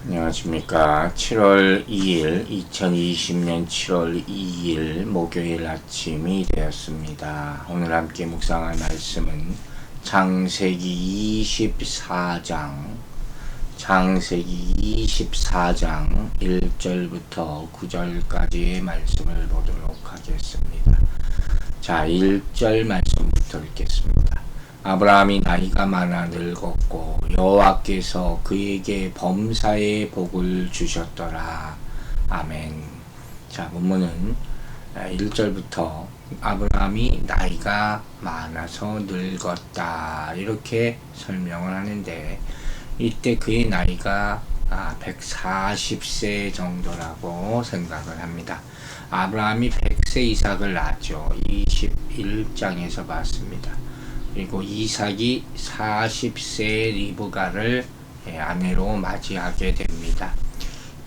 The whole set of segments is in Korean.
안녕하십니까. 7월 2일, 2020년 7월 2일 목요일 아침이 되었습니다. 오늘 함께 묵상할 말씀은 창세기 24장 1절부터 9절까지의 말씀을 보도록 하겠습니다. 자, 1절 말씀부터 읽겠습니다. 아브라함이 나이가 많아 늙었고 여호와께서 그에게 범사의 복을 주셨더라. 아멘. 자, 본문은 1절부터 아브라함이 나이가 많아서 늙었다 이렇게 설명을 하는데, 이때 그의 나이가 140세 정도라고 생각을 합니다. 아브라함이 100세 이삭을 낳았죠. 21장에서 봤습니다. 그리고 이삭이 40세 리브가를 아내로 맞이하게 됩니다.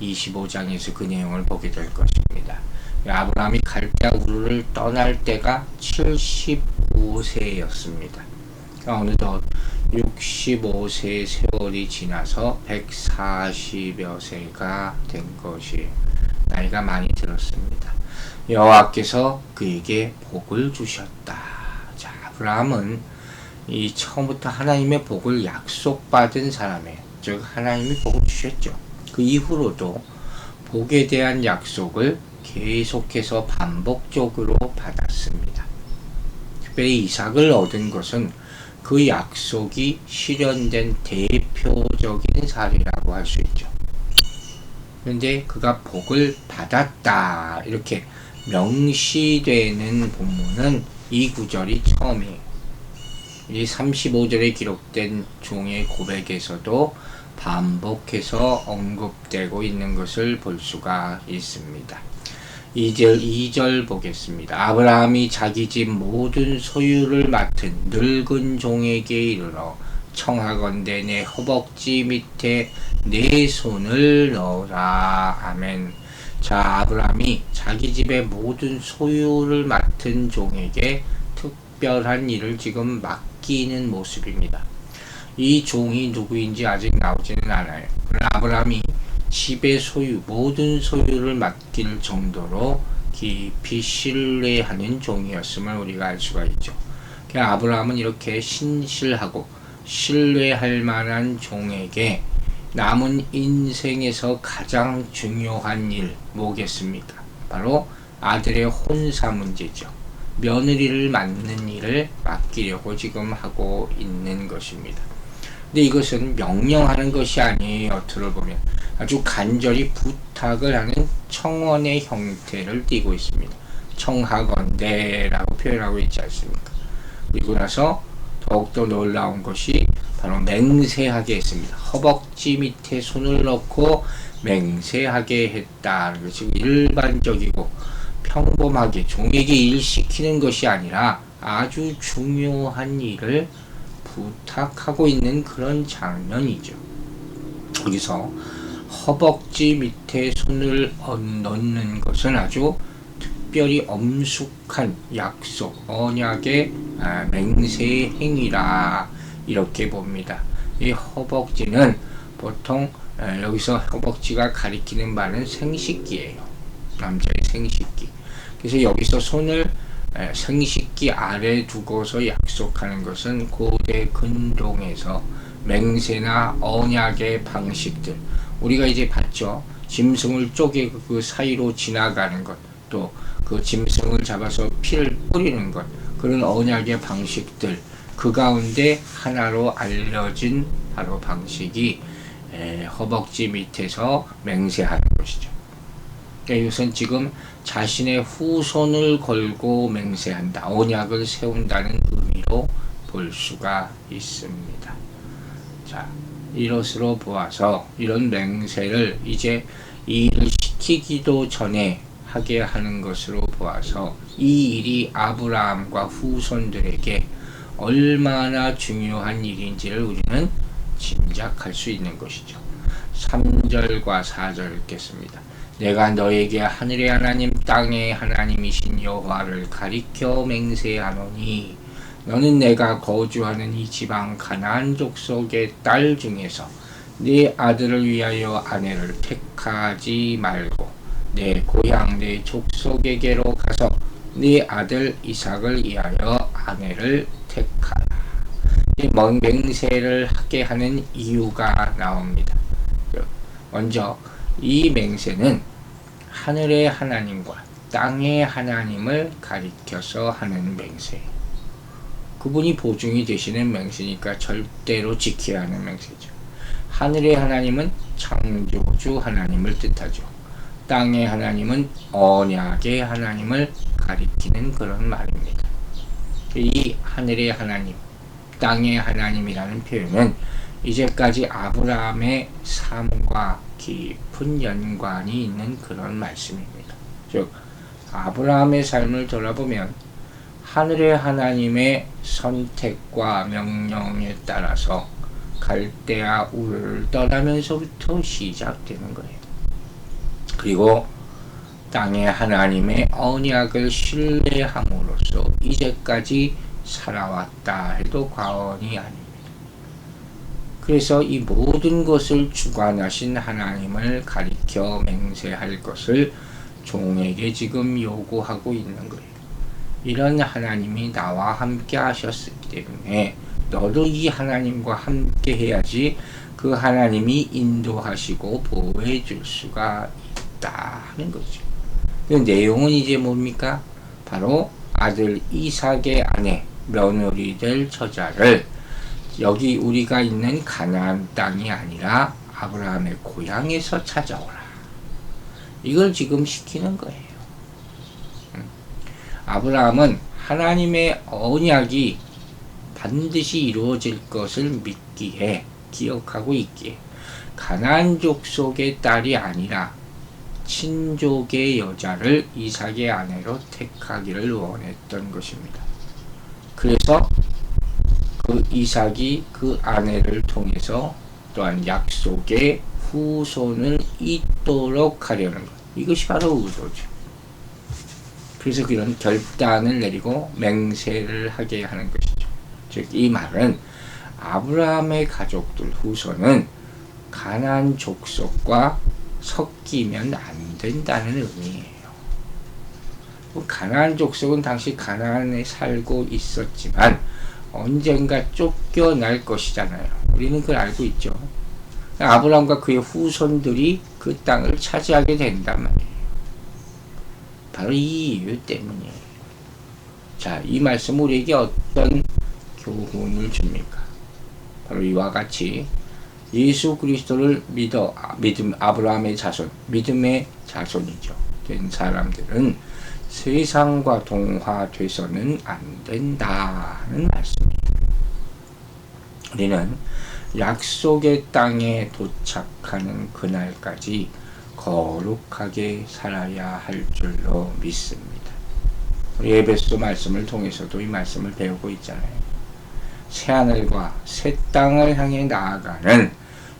25장에서 그 내용을 보게 될 것입니다. 아브라함이 갈대아 우르를 떠날 때가 75세였습니다. 어느덧 65세 세월이 지나서 140여 세가 된 것이 나이가 많이 들었습니다. 여호와께서 그에게 복을 주셨다. 자, 아브라함은 이 처음부터 하나님의 복을 약속받은 사람이에요. 즉 하나님이 복을 주셨죠. 그 이후로도 복에 대한 약속을 계속해서 반복적으로 받았습니다. 특별히 이삭을 얻은 것은 그 약속이 실현된 대표적인 사례라고 할 수 있죠. 그런데 그가 복을 받았다 이렇게 명시되는 본문은 이 구절이 처음이에요. 이 35절에 기록된 종의 고백에서도 반복해서 언급되고 있는 것을 볼 수가 있습니다. 2절 보겠습니다. 아브라함이 자기 집 모든 소유를 맡은 늙은 종에게 이르러 청하건대 내 허벅지 밑에 내 손을 넣으라. 아멘. 자, 아브라함이 자기 집의 모든 소유를 맡은 종에게 특별한 일을 지금 맡기는 모습입니다. 이 종이 누구인지 아직 나오지는 않아요. 그러나 아브라함이 집의 소유, 모든 소유를 맡길 정도로 깊이 신뢰하는 종이었음을 우리가 알 수가 있죠. 그러니까 아브라함은 이렇게 신실하고 신뢰할 만한 종에게 남은 인생에서 가장 중요한 일 뭐겠습니까? 바로 아들의 혼사 문제죠. 며느리를 맡는 일을 맡기려고 지금 하고 있는 것입니다. 근데 이것은 명령하는 것이 아니에요. 들어보면 아주 간절히 부탁을 하는 청원의 형태를 띠고 있습니다. 청하건대라고 표현하고 있지 않습니까? 그리고 나서 더욱더 놀라운 것이 바로 맹세하게 했습니다. 허벅지 밑에 손을 넣고 맹세하게 했다. 지금 일반적이고 평범하게 종에게 일 시키는 것이 아니라 아주 중요한 일을 부탁하고 있는 그런 장면이죠. 여기서 허벅지 밑에 손을 넣는 것은 아주 특별히 엄숙한 약속, 언약의 맹세 행위라 이렇게 봅니다. 이 허벅지는 보통 여기서 허벅지가 가리키는 바는 생식기예요. 남자의 생식기. 그래서 여기서 손을 생식기 아래 두고서 약속하는 것은 고대 근동에서 맹세나 언약의 방식들, 우리가 이제 봤죠. 짐승을 쪼개 그 사이로 지나가는 것, 또 그 짐승을 잡아서 피를 뿌리는 것, 그런 언약의 방식들, 그 가운데 하나로 알려진 바로 방식이 허벅지 밑에서 맹세하는 것이죠. 이것은 지금 자신의 후손을 걸고 맹세한다, 언약을 세운다는 의미로 볼 수가 있습니다. 자, 이것으로 보아서 이런 맹세를 이제 이 일을 시키기도 전에 하게 하는 것으로 보아서 이 일이 아브라함과 후손들에게 얼마나 중요한 일인지를 우리는 짐작할 수 있는 것이죠. 3절과 4절 읽겠습니다. 내가 너에게 하늘의 하나님 땅의 하나님이신 여호와를 가리켜 맹세하노니 너는 내가 거주하는 이 지방 가나안 족속의 딸 중에서 네 아들을 위하여 아내를 택하지 말고 내 고향 내 족속에게로 가서 네 아들 이삭을 위하여 아내를 택하라. 이 맹세를 하게 하는 이유가 나옵니다. 먼저 이 맹세는 하늘의 하나님과 땅의 하나님을 가리켜서 하는 맹세. 그분이 보증이 되시는 맹세니까 절대로 지켜야 하는 맹세죠. 하늘의 하나님은 창조주 하나님을 뜻하죠. 땅의 하나님은 언약의 하나님을 가리키는 그런 말입니다. 이 하늘의 하나님, 땅의 하나님이라는 표현은 이제까지 아브라함의 삶과 깊은 연관이 있는 그런 말씀입니다. 즉 아브라함의 삶을 돌아보면 하늘의 하나님의 선택과 명령에 따라서 갈대아 우르를 떠나면서부터 시작되는 거예요. 그리고 땅의 하나님의 언약을 신뢰함으로써 이제까지 살아왔다 해도 과언이 아닙니다. 그래서 이 모든 것을 주관하신 하나님을 가리켜 맹세할 것을 종에게 지금 요구하고 있는 거예요. 이런 하나님이 나와 함께 하셨기 때문에 너도 이 하나님과 함께 해야지 그 하나님이 인도하시고 보호해 줄 수가 있다 하는 거죠. 그 내용은 이제 뭡니까? 바로 아들 이삭의 아내 며느리 될 처자를 여기 우리가 있는 가나안 땅이 아니라 아브라함의 고향에서 찾아오라. 이걸 지금 시키는 거예요. 아브라함은 하나님의 언약이 반드시 이루어질 것을 믿기에 기억하고 있기에 가나안 족속의 딸이 아니라 친족의 여자를 이삭의 아내로 택하기를 원했던 것입니다. 그래서 그 이삭이 그 아내를 통해서 또한 약속의 후손을 잇도록 하려는 것. 이것이 바로 의도죠. 그래서 그런 결단을 내리고 맹세를 하게 하는 것이죠. 즉 이 말은 아브라함의 가족들 후손은 가나안 족속과 섞이면 안 된다는 의미예요. 가나안 족속은 당시 가나안에 살고 있었지만 언젠가 쫓겨날 것이잖아요. 우리는 그걸 알고 있죠. 아브라함과 그의 후손들이 그 땅을 차지하게 된단 말이에요. 바로 이 이유 때문이에요. 자, 이 말씀 우리에게 어떤 교훈을 줍니까? 바로 이와 같이 예수 그리스도를 믿음 아브라함의 자손, 믿음의 자손이죠. 된 사람들은 세상과 동화돼서는 안 된다는 말씀입니다. 우리는 약속의 땅에 도착하는 그날까지 거룩하게 살아야 할 줄로 믿습니다. 우리 에베소 말씀을 통해서도 이 말씀을 배우고 있잖아요. 새하늘과 새 땅을 향해 나아가는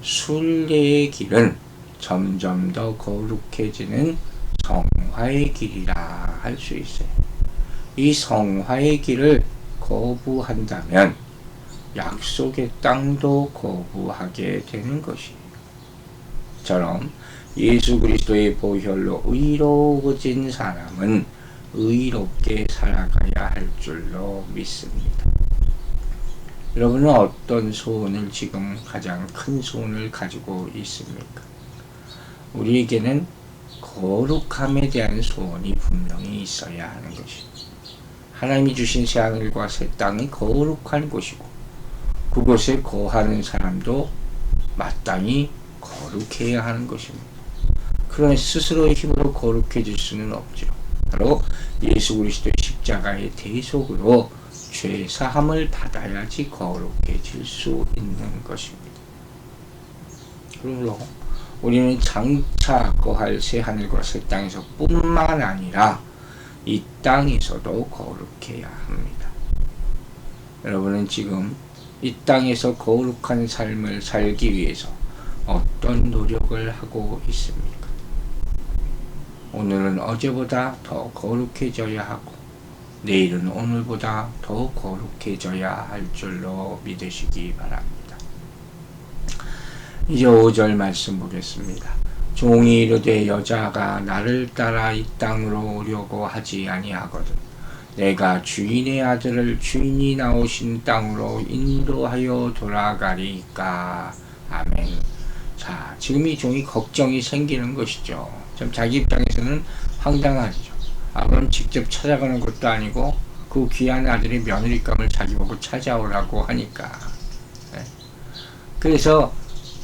순례의 길은 점점 더 거룩해지는 성화의 길이라 할 수 있어요. 이 성화의 길을 거부한다면 약속의 땅도 거부하게 되는 것이에요. 처럼 예수 그리스도의 보혈로 의로워진 사람은 의롭게 살아가야 할 줄로 믿습니다. 여러분은 어떤 소원을 지금 가장 큰 소원을 가지고 있습니까? 우리에게는 거룩함에 대한 소원이 분명히 있어야 하는 것입니다. 하나님이 주신 새하늘과 새 땅이 거룩한 곳이고 그곳에 거하는 사람도 마땅히 거룩해야 하는 것입니다. 그러나 스스로의 힘으로 거룩해질 수는 없죠. 바로 예수 그리스도의 십자가의 대속으로 죄 사함을 받아야지 거룩해질 수 있는 것입니다. 그러므로 우리는 장차 거할 새 하늘과 새 땅에서 뿐만 아니라 이 땅에서도 거룩해야 합니다. 여러분은 지금 이 땅에서 거룩한 삶을 살기 위해서 어떤 노력을 하고 있습니까? 오늘은 어제보다 더 거룩해져야 하고 내일은 오늘보다 더 거룩해져야 할 줄로 믿으시기 바랍니다. 이제 5절 말씀 보겠습니다. 종이 이르되 여자가 나를 따라 이 땅으로 오려고 하지 아니하거든 내가 주인의 아들을 주인이 나오신 땅으로 인도하여 돌아가리까. 아멘. 자, 지금 이 종이 걱정이 생기는 것이죠. 좀 자기 입장에서는 황당하죠. 아브라함 직접 찾아가는 것도 아니고 그 귀한 아들의 며느리감을 자기 보고 찾아오라고 하니까. 네. 그래서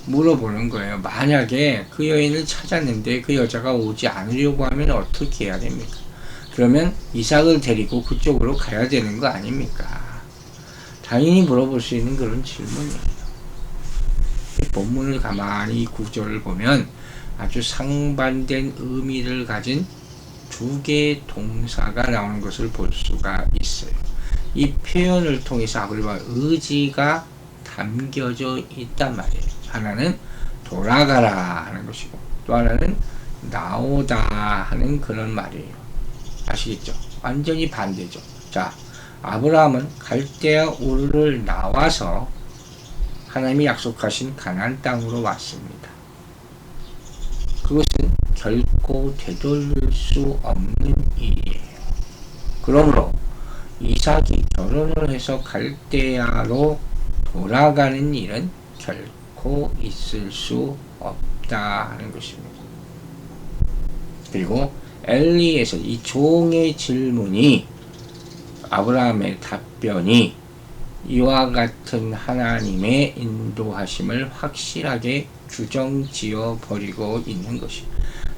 물어보는 거예요. 만약에 그 여인을 찾았는데 그 여자가 오지 않으려고 하면 어떻게 해야 됩니까? 그러면 이삭을 데리고 그쪽으로 가야 되는 거 아닙니까? 당연히 물어볼 수 있는 그런 질문이에요. 본문을 가만히 구절을 보면 아주 상반된 의미를 가진 두 개의 동사가 나오는 것을 볼 수가 있어요. 이 표현을 통해서 아브라함의 의지가 담겨져 있단 말이에요. 하나는 돌아가라 하는 것이고 또 하나는 나오다 하는 그런 말이에요. 아시겠죠? 완전히 반대죠. 자, 아브라함은 갈대아 우르를 나와서 하나님이 약속하신 가나안 땅으로 왔습니다. 그것은 결코 되돌릴 수 없는 일이에요. 그러므로 이삭이 결혼을 해서 갈대아로 돌아가는 일은 결코 있을 수 없다 하는 것입니다. 그리고 엘리에서 이 종의 질문이 아브라함의 답변이 이와 같은 하나님의 인도하심을 확실하게 규정지어 버리고 있는 것이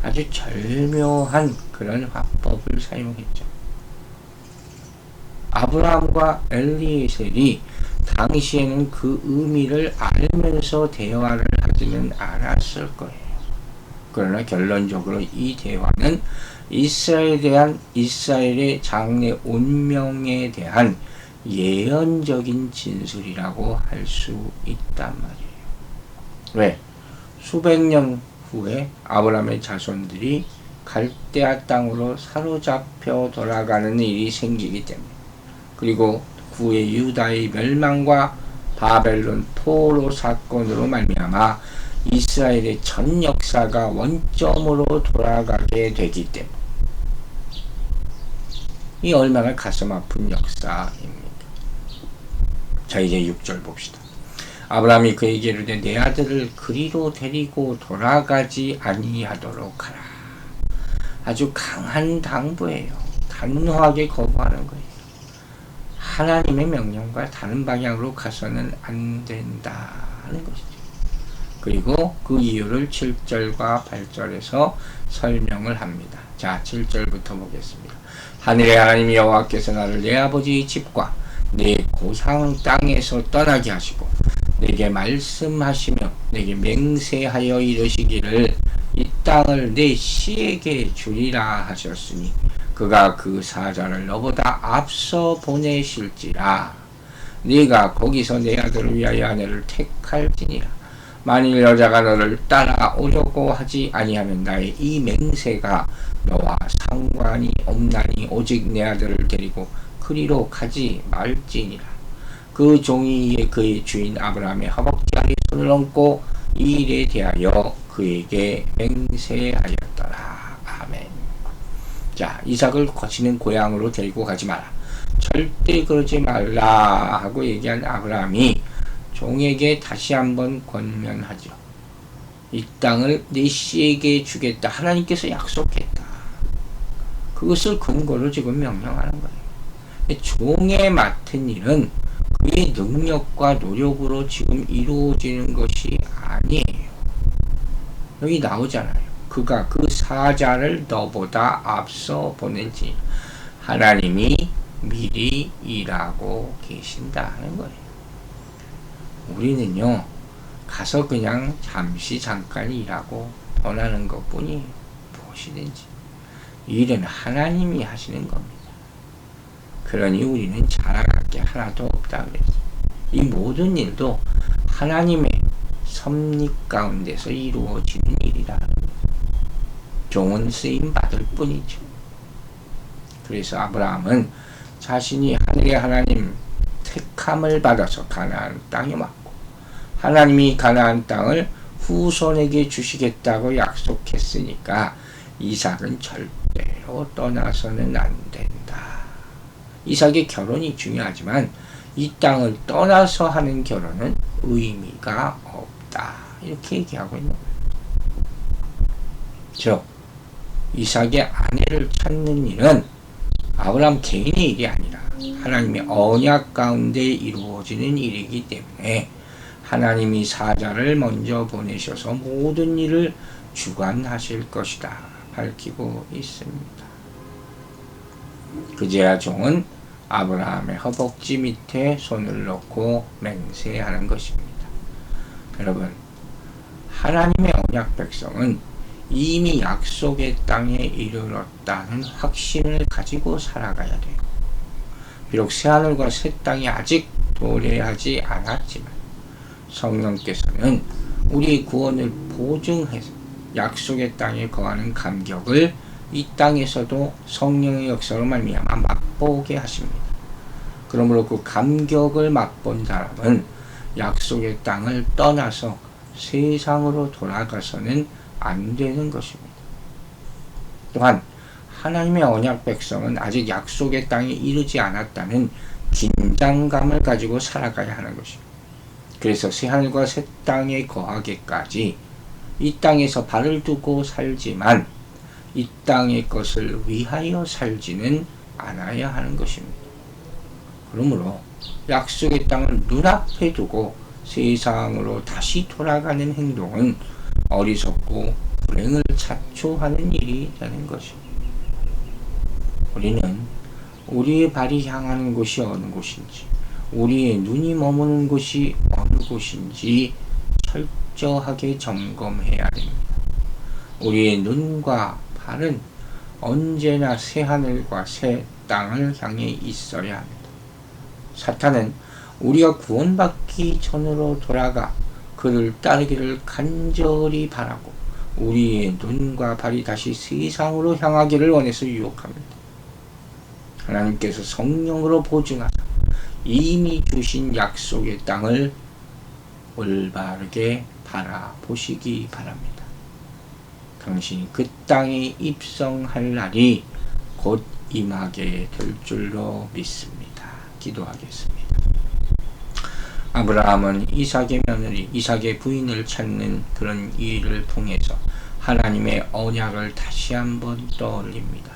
아주 절묘한 그런 화법을 사용했죠. 아브라함과 엘리에셀이 당시에는 그 의미를 알면서 대화를 하지는 않았을 거예요. 그러나 결론적으로 이 대화는 이스라엘의 장래 운명에 대한 예언적인 진술이라고 할 수 있단 말이에요. 왜? 수백 년 후에 아브라함의 자손들이 갈대아 땅으로 사로잡혀 돌아가는 일이 생기기 때문에 그리고 후에 유다의 멸망과 바벨론 포로 사건으로 말미암아 이스라엘의 전 역사가 원점으로 돌아가게 되기 때문에 이 얼마나 가슴 아픈 역사입니다. 자, 이제 6절 봅시다. 아브라함이 그에게 이르되 내 아들을 그리로 데리고 돌아가지 아니하도록 하라. 아주 강한 당부예요. 단호하게 거부하는 거예요. 하나님의 명령과 다른 방향으로 가서는 안 된다 하는 것이죠. 그리고 그 이유를 7절과 8절에서 설명을 합니다. 자, 7절부터 보겠습니다. 하늘의 하나님 여호와께서 나를 내 아버지의 집과 내 고상 땅에서 떠나게 하시고 내게 말씀하시며 내게 맹세하여 이르시기를 이 땅을 내 씨에게 주리라 하셨으니 그가 그 사자를 너보다 앞서 보내실지라. 네가 거기서 내 아들을 위하여 아내를 택할지니라. 만일 여자가 너를 따라오려고 하지 아니하면 나의 이 맹세가 너와 상관이 없나니 오직 내 아들을 데리고 그리로 가지 말지니라. 그 종이 이에 그의 주인 아브라함의 허벅지 아래 손을 얹고 이 일에 대하여 그에게 맹세하였더라. 아멘. 자, 이삭을 거치는 고향으로 데리고 가지 마라. 절대 그러지 말라 하고 얘기한 아브라함이 종에게 다시 한번 권면하죠. 이 땅을 내 씨에게 주겠다. 하나님께서 약속했다. 그것을 근거로 지금 명령하는 거예요. 종에 맡은 일은 그의 능력과 노력으로 지금 이루어지는 것이 아니에요. 여기 나오잖아요. 그가 그 사자를 너보다 앞서 보낸지 하나님이 미리 일하고 계신다 하는 거예요. 우리는요, 가서 그냥 잠깐 일하고 떠나는 것 뿐이에요. 무엇이든지. 일은 하나님이 하시는 겁니다. 그러니 우리는 자랑할 게 하나도 없다 그랬어요. 이 모든 일도 하나님의 섭리 가운데서 이루어지는 일이라는 거예요. 종은 쓰임 받을 뿐이죠. 그래서 아브라함은 자신이 하늘의 하나님 택함을 받아서 가나안 땅에 왔고 하나님이 가나안 땅을 후손에게 주시겠다고 약속했으니까 이삭은 절대로 떠나서는 안 된다. 이삭의 결혼이 중요하지만 이 땅을 떠나서 하는 결혼은 의미가 없다. 이렇게 얘기하고 있는 거예요. 즉 이삭의 아내를 찾는 일은 아브라함 개인의 일이 아니라 하나님의 언약 가운데 이루어지는 일이기 때문에 하나님이 사자를 먼저 보내셔서 모든 일을 주관하실 것이다 밝히고 있습니다. 그제야 종은 아브라함의 허벅지 밑에 손을 넣고 맹세하는 것입니다. 여러분, 하나님의 언약 백성은 이미 약속의 땅에 이르렀다는 확신을 가지고 살아가야 돼요. 비록 새하늘과 새 땅이 아직 도래하지 않았지만 성령께서는 우리의 구원을 보증해서 약속의 땅에 거하는 감격을 이 땅에서도 성령의 역사로 말미암아 맛보게 하십니다. 그러므로 그 감격을 맛본 사람은 약속의 땅을 떠나서 세상으로 돌아가서는 안 되는 것입니다. 또한 하나님의 언약 백성은 아직 약속의 땅에 이르지 않았다는 긴장감을 가지고 살아가야 하는 것입니다. 그래서 새하늘과 새 땅에 거하기까지 이 땅에서 발을 두고 살지만 이 땅의 것을 위하여 살지는 않아야 하는 것입니다. 그러므로 약속의 땅을 눈앞에 두고 세상으로 다시 돌아가는 행동은 어리석고 불행을 자초하는 일이 되는 것입니다. 우리는 우리의 발이 향하는 곳이 어느 곳인지, 우리의 눈이 머무는 곳이 어느 곳인지 철저하게 점검해야 됩니다. 우리의 눈과 발은 언제나 새 하늘과 새 땅을 향해 있어야 합니다. 사탄은 우리가 구원받기 전으로 돌아가 그를 따르기를 간절히 바라고 우리의 눈과 발이 다시 세상으로 향하기를 원해서 유혹합니다. 하나님께서 성령으로 보증하사 이미 주신 약속의 땅을 올바르게 바라보시기 바랍니다. 당신이 그 땅에 입성할 날이 곧 임하게 될 줄로 믿습니다. 기도하겠습니다. 아브라함은 이삭의 며느리, 이삭의 부인을 찾는 그런 일을 통해서 하나님의 언약을 다시 한번 떠올립니다.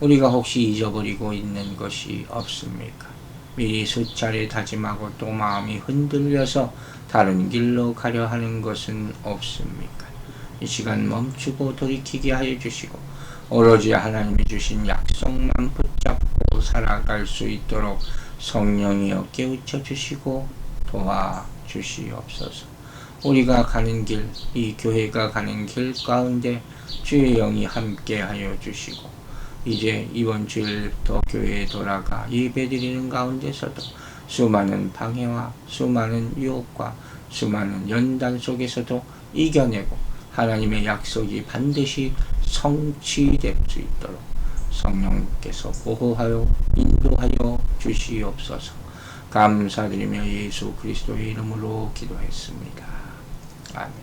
우리가 혹시 잊어버리고 있는 것이 없습니까? 미리 수차례 다짐하고 또 마음이 흔들려서 다른 길로 가려 하는 것은 없습니까? 이 시간 멈추고 돌이키게 하여 주시고 오로지 하나님이 주신 약속만 붙잡고 살아갈 수 있도록 성령이여 깨우쳐 주시고 도와주시옵소서. 우리가 가는 길, 이 교회가 가는 길 가운데 주의 영이 함께 하여 주시고 이제 이번 주일부터 교회에 돌아가 예배드리는 가운데서도 수많은 방해와 수많은 유혹과 수많은 연단 속에서도 이겨내고 하나님의 약속이 반드시 성취될 수 있도록 성령께서 보호하여 인도하여 주시옵소서. 감사드리며 예수 그리스도의 이름으로 기도했습니다. 아멘.